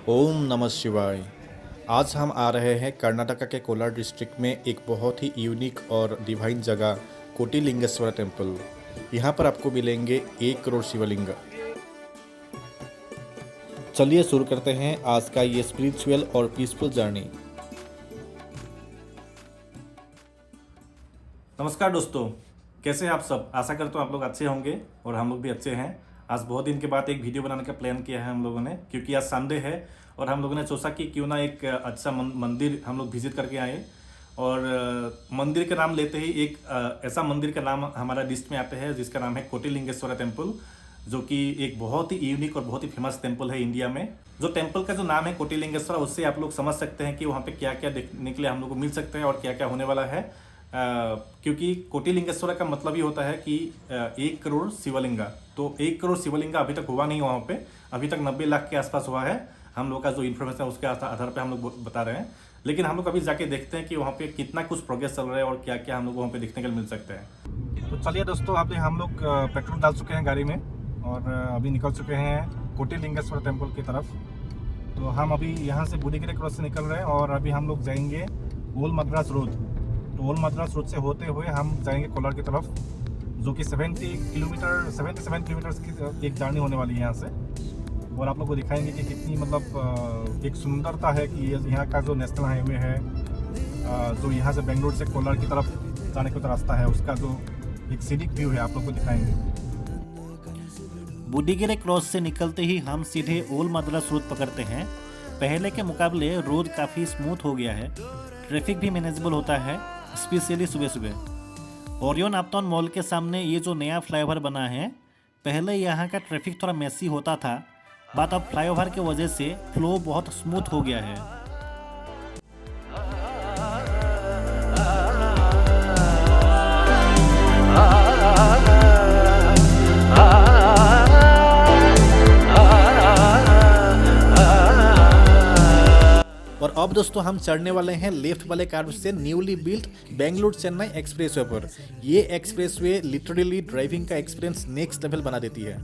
ओम नमः शिवाय। आज हम आ रहे हैं कर्नाटका के कोलार डिस्ट्रिक्ट में एक बहुत ही यूनिक और डिवाइन जगह कोटिलिंगेश्वर टेम्पल। यहाँ पर आपको मिलेंगे 1 करोड़ शिवलिंग। चलिए शुरू करते हैं आज का ये स्पिरिचुअल और पीसफुल जर्नी। नमस्कार दोस्तों, कैसे हैं आप सब। आशा करता हूँ आप लोग अच्छे होंगे और हम लोग भी अच्छे हैं। आज बहुत दिन के बाद एक वीडियो बनाने का प्लान किया है हम लोगों ने, क्योंकि आज संडे है और हम लोगों ने सोचा कि क्यों ना एक अच्छा मंदिर हम लोग विजिट करके आए। और मंदिर का नाम लेते ही एक ऐसा मंदिर का नाम हमारा लिस्ट में आता है जिसका नाम है कोटिलिंगेश्वर टेम्पल, जो कि एक बहुत ही यूनिक और बहुत ही फेमस टेम्पल है इंडिया में। जो टेम्पल का जो नाम है कोटिलिंगेश्वर, उससे आप लोग समझ सकते हैं कि वहाँ पे क्या क्या देखने के लिए हम लोग को मिल सकते हैं और क्या क्या होने वाला है। क्योंकि कोटिलिंगेश्वर का मतलब ही होता है कि 1 करोड़ शिवलिंगा। तो 1 करोड़ शिवलिंगा अभी तक हुआ नहीं वहाँ पे, अभी तक 90 लाख के आसपास हुआ है। हम लोग का जो इन्फॉर्मेशन है उसके आधार पे हम लोग बता रहे हैं, लेकिन हम लोग अभी जाके देखते हैं कि वहाँ पे कितना कुछ प्रोग्रेस चल रहा है और क्या क्या हम लोग वहाँ पे देखने को मिल सकता है। तो चलिए दोस्तों, अभी हम लोग पेट्रोल डाल चुके हैं गाड़ी में और अभी निकल चुके हैं कोटिलिंगेश्वर टेम्पल की तरफ। तो हम अभी यहाँ से बुडीगिरी क्रॉस से निकल रहे हैं और अभी हम लोग जाएंगे ओल्ड मद्रास रोड। तो ओल्ड मद्रास रोड से होते हुए हम जाएंगे कोलार की तरफ, जो कि 77 किलोमीटर की एक जर्नी होने वाली है यहाँ से। और आप लोग को दिखाएंगे कि कितनी मतलब एक सुंदरता है कि यहाँ का जो नेशनल हाईवे है, जो यहाँ से बेंगलुरु से कोलार की तरफ जाने का रास्ता है, उसका जो एक सीनिक व्यू है आप लोग को दिखाएंगे। बुडीगिरी क्रॉस से निकलते ही हम सीधे ओल्ड मद्रास रोड पकड़ते हैं। पहले के मुकाबले रोड काफ़ी स्मूथ हो गया है, ट्रैफिक भी मैनेजेबल होता है, स्पेशली सुबह सुबह। ओरियन अपटाउन मॉल के सामने ये जो नया फ्लाईओवर बना है, पहले यहाँ का ट्रैफिक थोड़ा मेसी होता था, बट अब फ्लाईओवर की वजह से फ्लो बहुत स्मूथ हो गया है। और अब दोस्तों हम चढ़ने वाले हैं लेफ्ट वाले कार्व से newly built Bengaluru Chennai expressway पर। ये एक्सप्रेसवे लिटरली ड्राइविंग का एक्सपीरियंस नेक्स्ट लेवल बना देती है।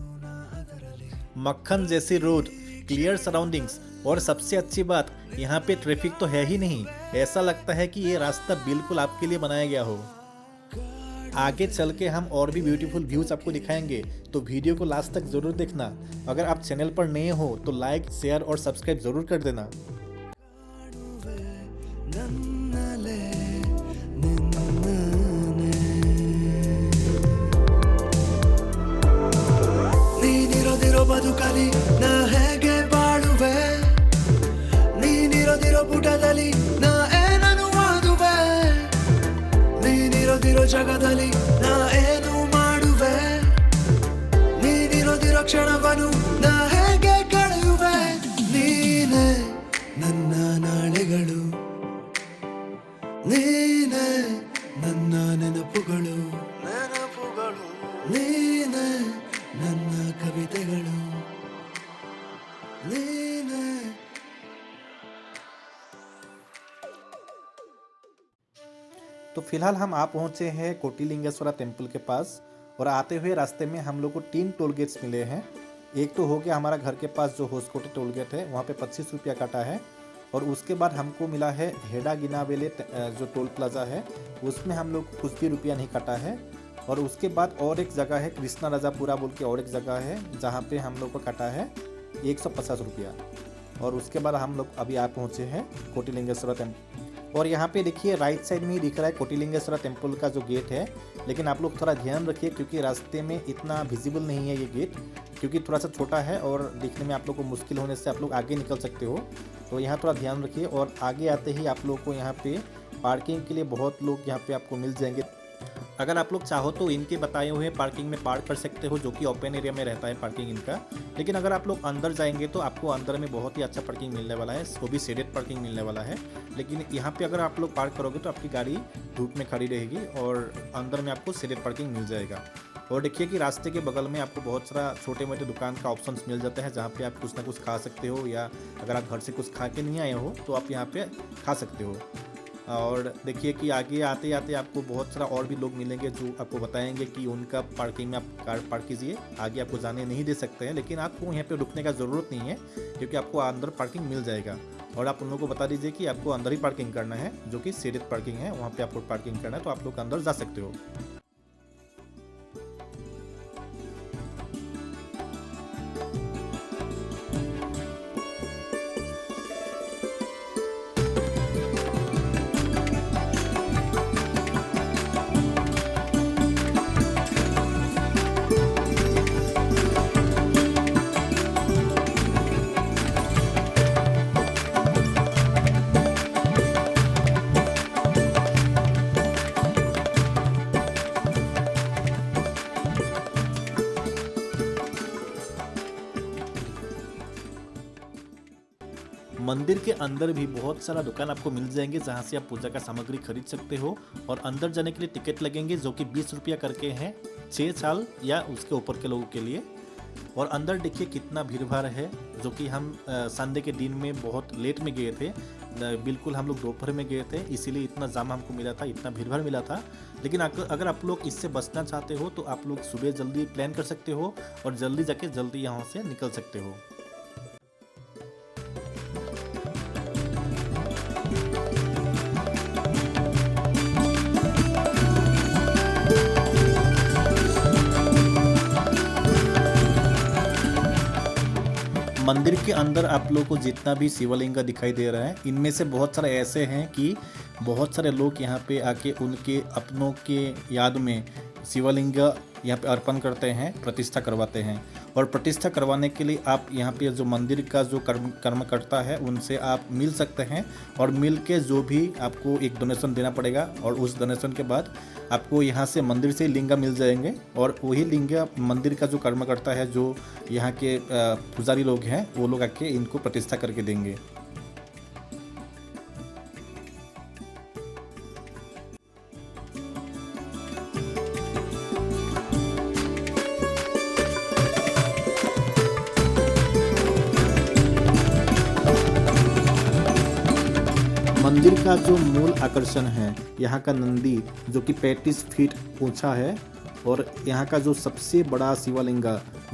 मक्खन जैसी रोड, क्लियर सराउंडिंग्स और सबसे अच्छी बात, यहाँ पे ट्रैफिक तो है ही नहीं। ऐसा लगता है कि ये रास्ता बिल्कुल आपके लिए बनाया गया हो। आगे चल के हम और भी ब्यूटीफुल व्यूज आपको दिखाएंगे, तो वीडियो को लास्ट तक जरूर देखना। अगर आप चैनल पर नए हो तो लाइक, शेयर और सब्सक्राइब जरूर कर देना। ಬದುಕಲಿ ನಾ ಹೇಗೆ ಬಾಳುವೆ, ನೀನಿರೋದಿರೋ ಪುಟದಲ್ಲಿ ನಾ ಏನನು ಓದುವೆ, ನೀನಿರೋದಿರೋ ಜಗದಲ್ಲಿ ನಾ ಏನು ಮಾಡುವೆ, ನೀನಿರೋದಿರೋ ಕ್ಷಣವನ್ನು ನಾ ಹೇಗೆ ಕಳೆಯುವೆ. ನೀನೇ ನನ್ನ ನಾಳೆಗಳು, ನೀನೇ ನನ್ನ ನೆನಪುಗಳು, ನೀನೇ ನನ್ನ ಕವಿತೆಗಳು, ನೀನೇ. तो फिलहाल हम आ पहुंचे हैं कोटिलिंगेश्वरा टेम्पल के पास और आते हुए रास्ते में हम लोग को 3 टोल गेट्स मिले हैं। एक तो हो गया हमारा घर के पास जो होसकोटे टोल गेट है, वहाँ पे 25 रुपया काटा है। और उसके बाद हमको मिला है हेडागिनावेले जो टोल प्लाजा है, उसमें हम लोग कुछ भी रुपया नहीं काटा है। और उसके बाद और एक जगह है कृष्णा राजापुरा बोल के, और एक जगह है जहाँ पे हम लोग को काटा है 150 रुपया। और उसके बाद हम लोग अभी आ पहुँचे हैं कोटिलिंगेश्वरा टेम्पल। और यहाँ पे देखिए राइट साइड में ही दिख रहा है कोटिलिंगेश्वरा टेम्पल का जो गेट है, लेकिन आप लोग थोड़ा ध्यान रखिए क्योंकि रास्ते में इतना विजिबल नहीं है ये गेट, क्योंकि थोड़ा सा छोटा है और दिखने में आप लोग को मुश्किल होने से आप लोग आगे निकल सकते हो। तो यहाँ थोड़ा ध्यान रखिए। और आगे आते ही आप लोग को यहाँ पे पार्किंग के लिए बहुत लोग यहाँ पे आपको मिल जाएंगे। अगर आप लोग चाहो तो इनके बताए हुए पार्किंग में पार्क कर सकते हो, जो कि ओपन एरिया में रहता है पार्किंग इनका। लेकिन अगर आप लोग अंदर जाएंगे तो आपको अंदर में बहुत ही अच्छा पार्किंग मिलने वाला है, वो भी शेडेड पार्किंग मिलने वाला है। लेकिन यहाँ पे अगर आप लोग पार्क करोगे तो आपकी गाड़ी धूप में खड़ी रहेगी और अंदर में आपको शेडेड पार्किंग मिल जाएगा। और देखिए कि रास्ते के बगल में आपको बहुत सारा छोटे मोटे दुकान का ऑप्शंस मिल जाता है, जहाँ पे आप कुछ ना कुछ खा सकते हो, या अगर आप घर से कुछ खा के नहीं आए हो तो आप यहाँ पे खा सकते हो। और देखिए कि आगे आते आते आपको बहुत सारा और भी लोग मिलेंगे जो आपको बताएंगे कि उनका पार्किंग में आप कार पार्क कीजिए, आगे आपको जाने नहीं दे सकते हैं, लेकिन आपको यहाँ पे रुकने का ज़रूरत नहीं है क्योंकि आपको अंदर पार्किंग मिल जाएगा। और आप उन लोगों को बता दीजिए कि आपको अंदर ही पार्किंग करना है, जो कि सीरीज पार्किंग है, वहाँ पे आपको पार्किंग करना है, तो आप लोग अंदर जा सकते हो। मंदिर के अंदर भी बहुत सारा दुकान आपको मिल जाएंगे जहाँ से आप पूजा का सामग्री खरीद सकते हो। और अंदर जाने के लिए टिकट लगेंगे जो कि 20 रुपया करके हैं 6 साल या उसके ऊपर के लोगों के लिए। और अंदर देखिए कितना भीड़ भाड़ है, जो कि हम संडे के दिन में बहुत लेट में गए थे, बिल्कुल हम लोग दोपहर में गए थे, इसीलिए इतना जाम हमको मिला था, इतना भीड़ भाड़ मिला था। लेकिन अगर आप लोग इससे बचना चाहते हो तो आप लोग सुबह जल्दी प्लान कर सकते हो और जल्दी जाके जल्दी यहाँ से निकल सकते हो। मंदिर के अंदर आप लोगों को जितना भी शिवलिंग दिखाई दे रहा है, इनमें से बहुत सारे ऐसे हैं कि बहुत सारे लोग यहाँ पे आके उनके अपनों के याद में शिवलिंग यहाँ पे अर्पण करते हैं, प्रतिष्ठा करवाते हैं। और प्रतिष्ठा करवाने के लिए आप यहाँ पे जो मंदिर का जो कर्म करता है उनसे आप मिल सकते हैं, और मिल के जो भी आपको एक डोनेशन देना पड़ेगा, और उस डोनेशन के बाद आपको यहाँ से मंदिर से लिंगा मिल जाएंगे, और वही लिंगा मंदिर का जो कर्म करता है, जो यहाँ के पुजारी लोग हैं, वो लोग आके इनको प्रतिष्ठा करके देंगे। मंदिर का जो मूल आकर्षण है यहाँ का नंदी, जो कि 35 फीट ऊंचा है, और यहाँ का जो सबसे बड़ा शिवलिंग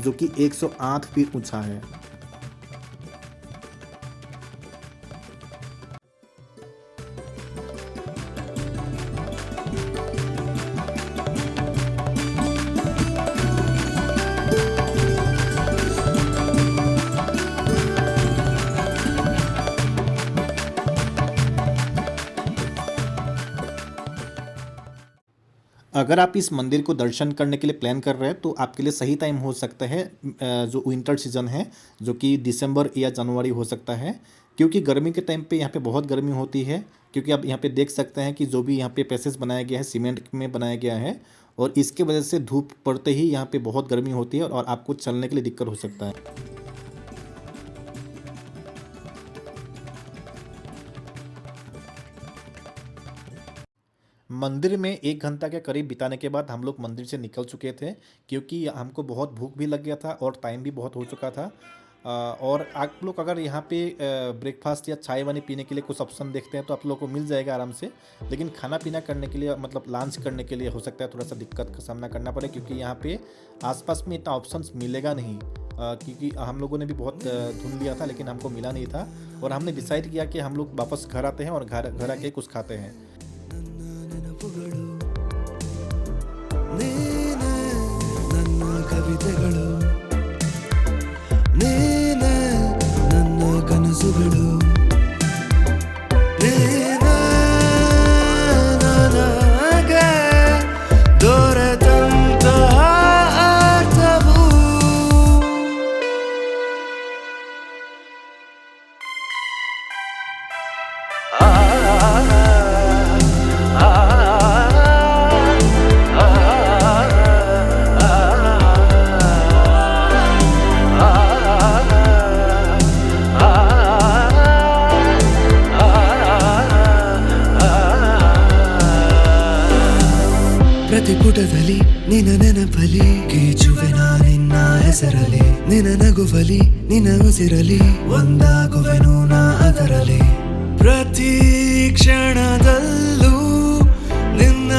जो कि 108 फीट ऊंचा है। अगर आप इस मंदिर को दर्शन करने के लिए प्लान कर रहे हैं तो आपके लिए सही टाइम हो सकता है जो विंटर सीजन है, जो कि दिसंबर या जनवरी हो सकता है, क्योंकि गर्मी के टाइम पे यहाँ पे बहुत गर्मी होती है। क्योंकि आप यहाँ पे देख सकते हैं कि जो भी यहाँ पे पैसेज बनाया गया है सीमेंट में बनाया गया है, और इसके वजह से धूप पड़ते ही यहाँ पे बहुत गर्मी होती है और आपको चलने के लिए दिक्कत हो सकता है। मंदिर में 1 घंटा के करीब बिताने के बाद हम लोग मंदिर से निकल चुके थे, क्योंकि हमको बहुत भूख भी लग गया था और टाइम भी बहुत हो चुका था। और आप लोग अगर यहाँ पे ब्रेकफास्ट या चाय वानी पीने के लिए कुछ ऑप्शन देखते हैं तो आप लोगों को मिल जाएगा आराम से, लेकिन खाना पीना करने के लिए मतलब लंच करने के लिए हो सकता है थोड़ा सा दिक्कत का सामना करना पड़े, क्योंकि यहाँ पे आसपास में इतना ऑप्शंस मिलेगा नहीं। क्योंकि हम लोगों ने भी बहुत ढूंढ लिया था लेकिन हमको मिला नहीं था, और हमने डिसाइड किया कि हम लोग वापस घर आते हैं और घर आके कुछ खाते हैं। ನೀನೆ ನನ್ನ ಕವಿತೆಗಳು, ನೀನೆ ನನ್ನ ಕನಸುಗಳು, ನೀನೆ ನನಗೆ ದೊರೆತಂತಹ ಅರ್ಥವು. ಪ್ರತಿ ಪುಟದಲ್ಲಿ ನಿನ್ನ ನೆನಪಲಿ ಗೀಚುವೆ ನಿನ್ನ ಹೆಸರಲಿ, ನಿನ್ನ ನಗುವಲಿ ನಿನ್ನ ಉಸಿರಲಿ ಒಂದಾಗುವೆನು ನಾ ಅದರಲಿ. ಪ್ರತಿ ಕ್ಷಣದಲ್ಲೂ ನಿನ್ನ